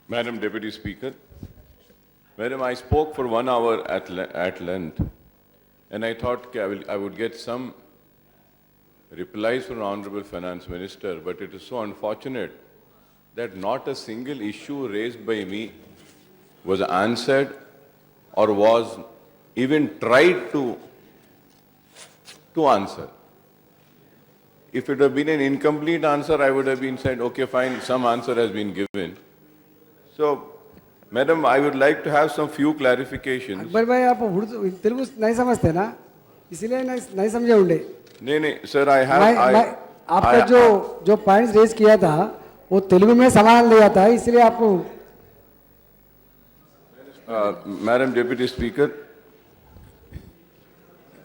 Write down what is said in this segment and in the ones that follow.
Madam Deputy Speaker, Madam, I spoke for 1 hour at length, and I thought I would get some replies from Honorable Finance Minister, but it is so unfortunate that not a single issue raised by me was answered or was even tried to answer. If it had been an incomplete answer, I would have been said, okay, fine, some answer has been given. So, Madam, I would like to have some few clarifications. Akbar भाई आप उर्दू तेलुगु नहीं समझते ना, इसीलिए नहीं समझे होंगे। नहीं सर, I have आपका जो पॉइंट्स रेज किया था वो तेलुगु में सवाल लिया था, इसलिए आपको Madam Deputy Speaker,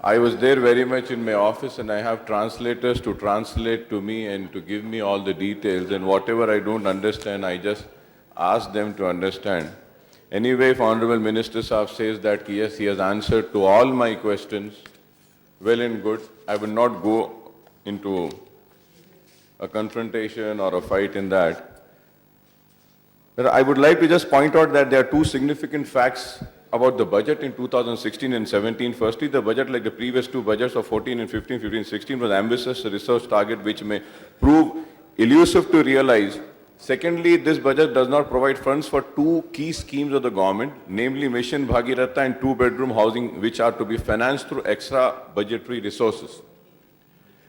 I was there very much in my office and I have translators to translate to me and to give me all the details, and whatever I don't understand, I just ask them to understand. Anyway, if Honorable Minister Saab says that yes, he has answered to all my questions, well and good. I will not go into a confrontation or a fight in that. But I would like to just point out that there are two significant facts about the budget in 2016 and 17. Firstly, the budget, like the previous two budgets of 14 and 15, 15, 16, was ambitious research target which may prove elusive to realize. Secondly, this budget does not provide funds for two key schemes of the government, namely Mission Bhagirath and two-bedroom housing, which are to be financed through extra budgetary resources.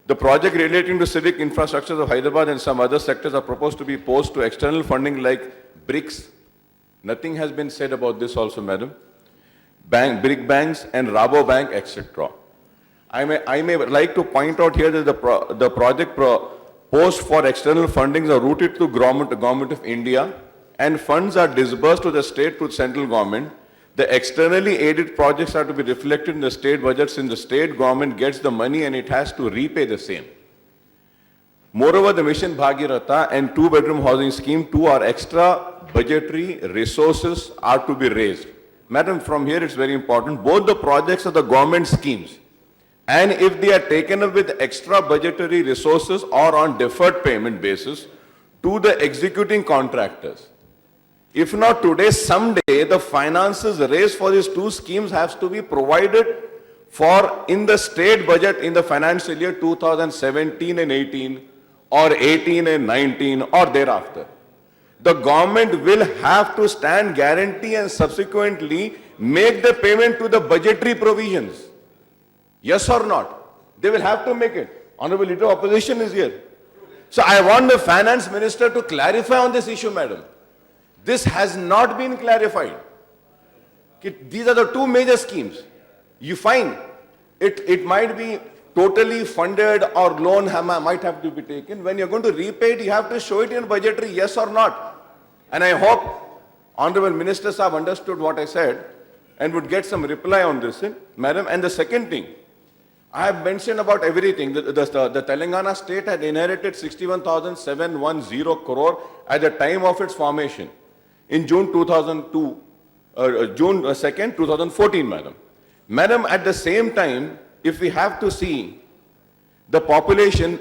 The project relating to civic infrastructures of Hyderabad and some other sectors are proposed to be posed to external funding like BRICS. Nothing has been said about this also, Madam. BRIC banks and Rabo Bank, etc. I may like to point out here that the project post for external fundings are routed to government of India, and funds are disbursed to the state to the central government. The externally aided projects are to be reflected in the state budget since the state government gets the money and it has to repay the same. Moreover, the Mission Bhagiratha and two-bedroom housing scheme too are extra budgetary resources are to be raised. Madam, from here it's very important. Both the projects are the government schemes. And if they are taken up with extra budgetary resources or on deferred payment basis to the executing contractors, if not today, someday the finances raised for these two schemes has to be provided for in the state budget in the financial year 2017 and 18 or 18 and 19 or thereafter. The government will have to stand guarantee and subsequently make the payment to the budgetary provisions. Yes or not? They will have to make it. Honorable Leader of Opposition is here. So I want the Finance Minister to clarify on this issue, Madam. This has not been clarified. These are the two major schemes. You find it might be totally funded or loan might have to be taken. When you're going to repay it, you have to show it in budgetary, yes or not. And I hope Honorable Ministers have understood what I said and would get some reply on this, Madam. And the second thing, I have mentioned about everything. The Telangana state had inherited 61,710 crore at the time of its formation in June 2002, June 2nd, 2014, Madam. Madam, at the same time, if we have to see, the population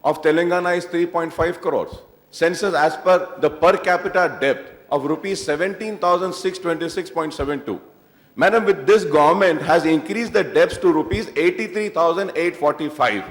of Telangana is 3.5 crores. Census as per the per capita debt of rupees 17,626.72. Madam, with this government has increased the debts to rupees 83,845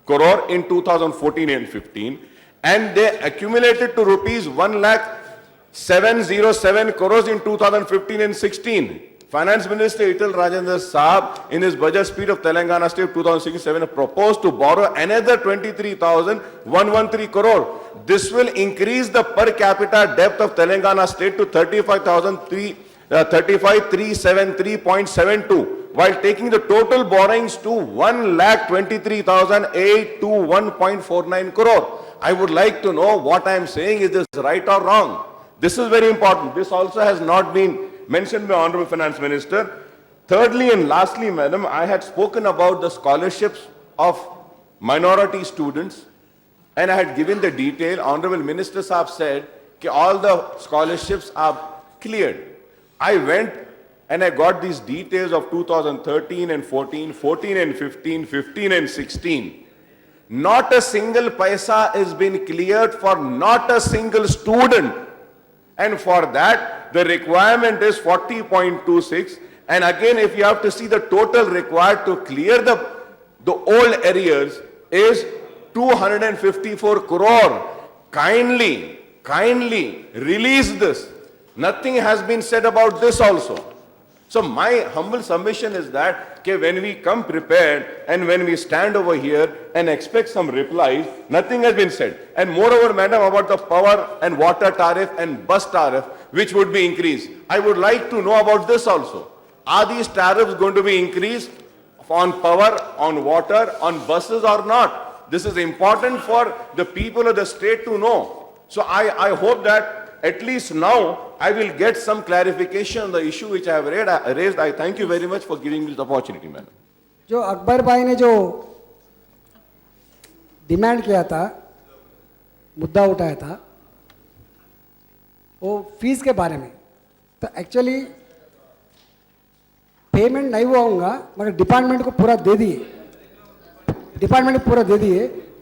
crore in 2014 and 15, and they accumulated to rupees 1,707 crores in 2015 and 16. Finance Minister Ital Rajendra Saab in his budget speech of Telangana State 2016-17 proposed to borrow another 23,113 crore. This will increase the per capita debt of Telangana State to 35,373.72, while taking the total borrowings to 1,23,821.49 crore. I would like to know what I am saying, is this right or wrong? This is very important. This also has not been mentioned by Honorable Finance Minister. Thirdly and lastly, Madam, I had spoken about the scholarships of minority students and I had given the detail. Honorable Minister Saab said that all the scholarships are cleared. I went and I got these details of 2013 and 14, 14 and 15, 15 and 16. Not a single paisa has been cleared for not a single student. And for that, the requirement is 40.26. And again, if you have to see the total required to clear the old arrears is 254 crore. Kindly release this. Nothing has been said about this also. So my humble submission is that okay, when we come prepared and when we stand over here and expect some replies, nothing has been said. And moreover, madam, about the power and water tariff and bus tariff, which would be increased. I would like to know about this also. Are these tariffs going to be increased on power, on water, on buses or not? This is important for the people of the state to know. So I hope that at least now I will get some clarification on the issue which I have raised. I thank you very much for giving me this opportunity, madam. जो अकबर भाई ने जो demand किया था, मुद्दा उठाया था, वो फीस के बारे में, तो एक्चुअली पेमेंट नहीं हुआ होगा, मगर डिपार्टमेंट को पूरा दे दिए,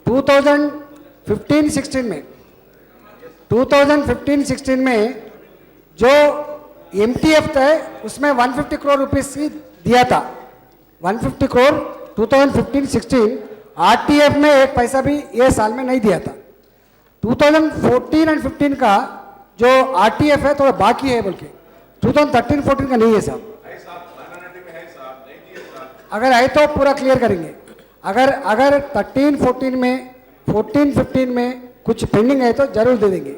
2015-16 में जो MTF था उसमें 150 करोड़ रुपीस ही दिया था, 150 करोड़ 2015-16। RTF में एक पैसा भी ये साल में नहीं दिया था। 2014 और 15 का जो RTF है थोड़ा बाकी है, बल्कि 2013-14 का नहीं है साहब। अगर है तो पूरा क्लियर करेंगे। अगर 13-14 में 14-15 में कुछ पेंडिंग है तो जरूर दे देंगे।